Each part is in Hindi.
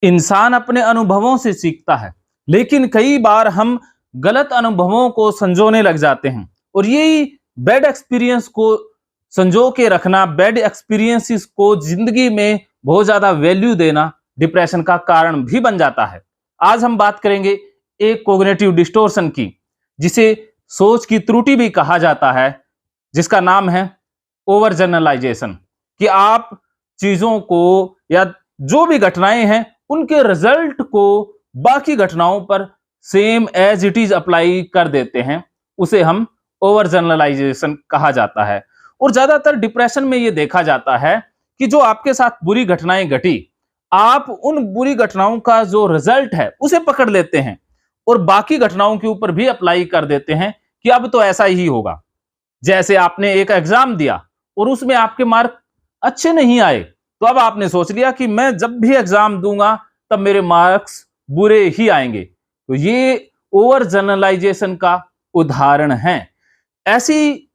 इंसान अपने अनुभवों से सीखता है, लेकिन कई बार हम गलत अनुभवों को संजोने लग जाते हैं और यही बैड एक्सपीरियंस को संजो के रखना, बैड एक्सपीरियंसेस को जिंदगी में बहुत ज्यादा वैल्यू देना डिप्रेशन का कारण भी बन जाता है। आज हम बात करेंगे एक कोग्निटिव डिस्टोर्शन की, जिसे सोच की त्रुटि भी कहा जाता है, जिसका नाम है ओवर जनरलाइजेशन। कि आप चीजों को या जो भी घटनाएं हैं उनके रिजल्ट को बाकी घटनाओं पर same as it is apply कर देते हैं, उसे हम ओवर जनरलाइजेशन कहा जाता है। और ज्यादातर डिप्रेशन में यह देखा जाता है कि जो आपके साथ बुरी घटनाएं घटी, आप उन बुरी घटनाओं का जो रिजल्ट है उसे पकड़ लेते हैं और बाकी घटनाओं के ऊपर भी अप्लाई कर देते हैं कि अब तो ऐसा ही होगा। जैसे आपने एक एग्जाम दिया और उसमें आपके मार्क अच्छे नहीं आए, तो अब आपने सोच लिया कि मैं जब भी एग्जाम दूंगा तब मेरे मार्क्स बुरे ही आएंगे। तो ये ओवर जनरलाइजेशन का उदाहरण है। ऐसी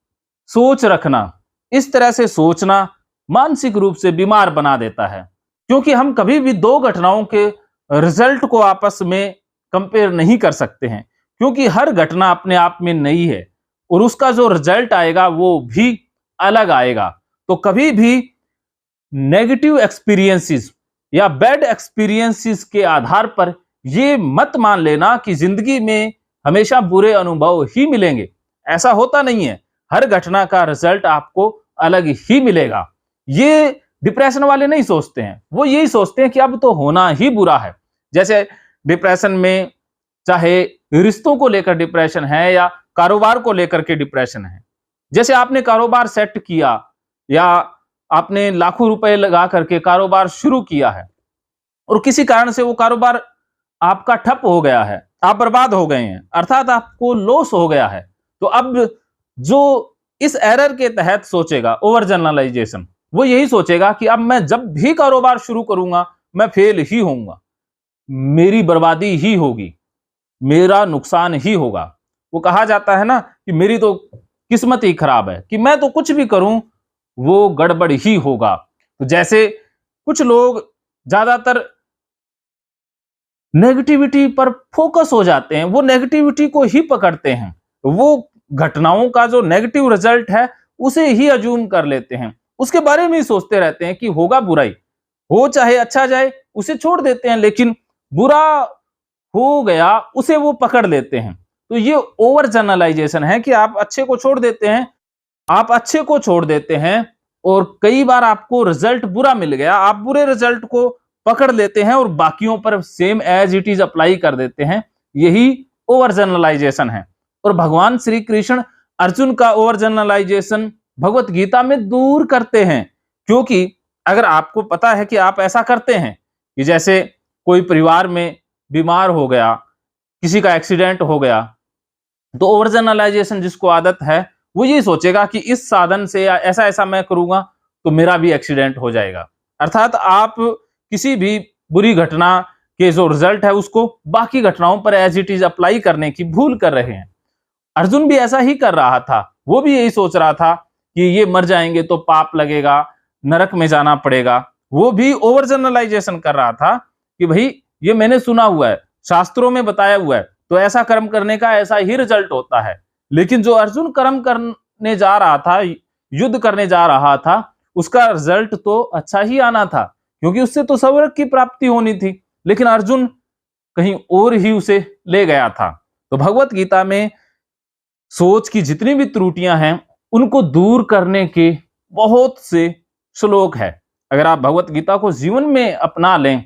सोच रखना, इस तरह से सोचना मानसिक रूप से बीमार बना देता है, क्योंकि हम कभी भी दो घटनाओं के रिजल्ट को आपस में कंपेयर नहीं कर सकते हैं, क्योंकि हर घटना अपने आप में नई है और उसका जो रिजल्ट आएगा वो भी अलग आएगा। तो कभी भी नेगेटिव एक्सपीरियंसेस या बैड एक्सपीरियंसेस के आधार पर ये मत मान लेना कि जिंदगी में हमेशा बुरे अनुभव ही मिलेंगे। ऐसा होता नहीं है, हर घटना का रिजल्ट आपको अलग ही मिलेगा। ये डिप्रेशन वाले नहीं सोचते हैं, वो यही सोचते हैं कि अब तो होना ही बुरा है। जैसे डिप्रेशन में चाहे रिश्तों को लेकर डिप्रेशन है या कारोबार को लेकर के डिप्रेशन है। जैसे आपने कारोबार सेट किया या आपने लाखों रुपए लगा करके कारोबार शुरू किया है और किसी कारण से वो कारोबार आपका ठप हो गया है, आप बर्बाद हो गए हैं, अर्थात आपको लॉस हो गया है। तो अब जो इस एरर के तहत सोचेगा ओवर जनरलाइजेशन, वो यही सोचेगा कि अब मैं जब भी कारोबार शुरू करूंगा मैं फेल ही होऊंगा, मेरी बर्बादी ही होगी, मेरा नुकसान ही होगा। वो कहा जाता है ना कि मेरी तो किस्मत ही खराब है, कि मैं तो कुछ भी करूं वो गड़बड़ ही होगा। तो जैसे कुछ लोग ज्यादातर नेगेटिविटी पर फोकस हो जाते हैं, वो नेगेटिविटी को ही पकड़ते हैं, वो घटनाओं का जो नेगेटिव रिजल्ट है उसे ही अज्यूम कर लेते हैं, उसके बारे में ही सोचते रहते हैं कि होगा बुराई, हो चाहे अच्छा जाए उसे छोड़ देते हैं, लेकिन बुरा हो गया उसे वो पकड़ लेते हैं। तो ये ओवर जनरलाइजेशन है कि आप अच्छे को छोड़ देते हैं, आप अच्छे को छोड़ देते हैं और कई बार आपको रिजल्ट बुरा मिल गया, आप बुरे रिजल्ट को पकड़ लेते हैं और बाकियों पर same as it is apply कर देते हैं। यही ओवर जनरलाइजेशन है। और भगवान श्री कृष्ण अर्जुन का ओवर जनरलाइजेशन भगवत गीता में दूर करते हैं, क्योंकि अगर आपको पता है कि आप ऐसा करते हैं कि जैसे कोई परिवार में बीमार हो गया, किसी का एक्सीडेंट हो गया, तो ओवर जनरलाइजेशन जिसको आदत है वो ये सोचेगा कि इस साधन से या ऐसा ऐसा मैं करूंगा तो मेरा भी एक्सीडेंट हो जाएगा। अर्थात आप किसी भी बुरी घटना के जो रिजल्ट है उसको बाकी घटनाओं पर एज इट इज अप्लाई करने की भूल कर रहे हैं। अर्जुन भी ऐसा ही कर रहा था, वो भी यही सोच रहा था कि ये मर जाएंगे तो पाप लगेगा, नरक में जाना पड़ेगा। वो भी ओवर जनरलाइजेशन कर रहा था कि भाई ये मैंने सुना हुआ है, शास्त्रों में बताया हुआ है, तो ऐसा कर्म करने का ऐसा ही रिजल्ट होता है। लेकिन जो अर्जुन कर्म करने जा रहा था, युद्ध करने जा रहा था, उसका रिजल्ट तो अच्छा ही आना था, क्योंकि उससे तो स्वर्ग की प्राप्ति होनी थी, लेकिन अर्जुन कहीं और ही उसे ले गया था। तो भगवत गीता में सोच की जितनी भी त्रुटियां हैं उनको दूर करने के बहुत से श्लोक है। अगर आप भगवत गीता को जीवन में अपना लें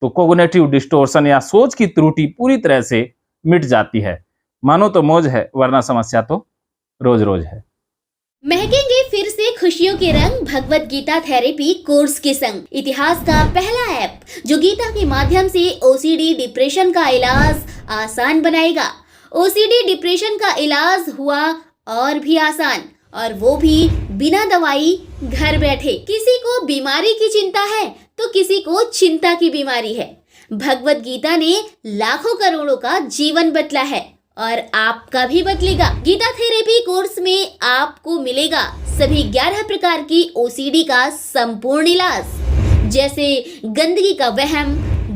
तो कोग्निटिव डिस्टोर्शन या सोच की त्रुटि पूरी तरह से मिट जाती है। मानो तो मौज है, वरना समस्या तो रोज रोज है। महकेंगे फिर से खुशियों के रंग भगवत गीता थेरेपी कोर्स के संग। इतिहास का पहला ऐप जो गीता के माध्यम से ओसीडी डिप्रेशन का इलाज आसान बनाएगा। ओसीडी डिप्रेशन का इलाज हुआ और भी आसान, और वो भी बिना दवाई, घर बैठे। किसी को बीमारी की चिंता है तो किसी को चिंता की बीमारी है। भगवत गीता ने लाखों करोड़ों का जीवन बदला है और आपका भी बदलेगा। गीता थेरेपी कोर्स में आपको मिलेगा सभी 11 प्रकार की ओसीडी का संपूर्ण इलाज, जैसे गंदगी का वहम,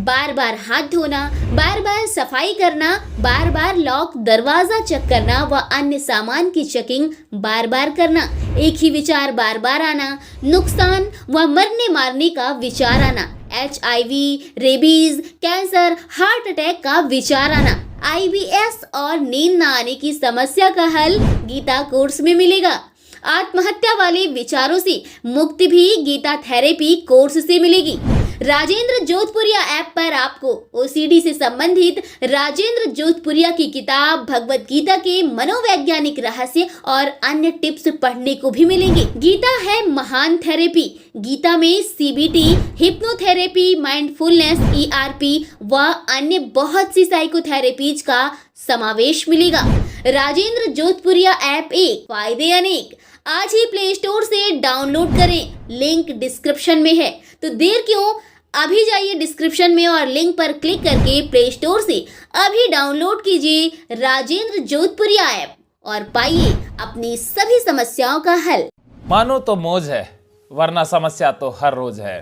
बार बार हाथ धोना, बार बार सफाई करना, बार बार लॉक दरवाजा चेक करना व अन्य सामान की चेकिंग बार बार करना, एक ही विचार बार बार आना, नुकसान व मरने मारने का विचार आना, HIV, rabies, cancer, heart attack का विचार आना, IBS और नींद न आने की समस्या का हल गीता कोर्स में मिलेगा। आत्महत्या वाले विचारों से मुक्ति भी गीता थेरेपी कोर्स से मिलेगी। राजेंद्र जोधपुरिया ऐप पर आपको OCD से संबंधित राजेंद्र जोधपुरिया की किताब भगवत गीता के मनोवैज्ञानिक रहस्य और अन्य टिप्स पढ़ने को भी मिलेंगे। गीता है महान थेरेपी। गीता में CBT, हिप्नोथेरेपी, माइंडफुलनेस, ERP व अन्य बहुत सी साइकोथेरेपीज का समावेश मिलेगा। राजेंद्र जोधपुरिया ऐप एक, फायदे अनेक। आज ही प्ले स्टोर से डाउनलोड करें, लिंक डिस्क्रिप्शन में है। तो देर क्यों, अभी जाइए डिस्क्रिप्शन में और लिंक पर क्लिक करके प्ले स्टोर से अभी डाउनलोड कीजिए राजेंद्र जोधपुरिया ऐप और पाइए अपनी सभी समस्याओं का हल। मानो तो मौज है, वरना समस्या तो हर रोज है।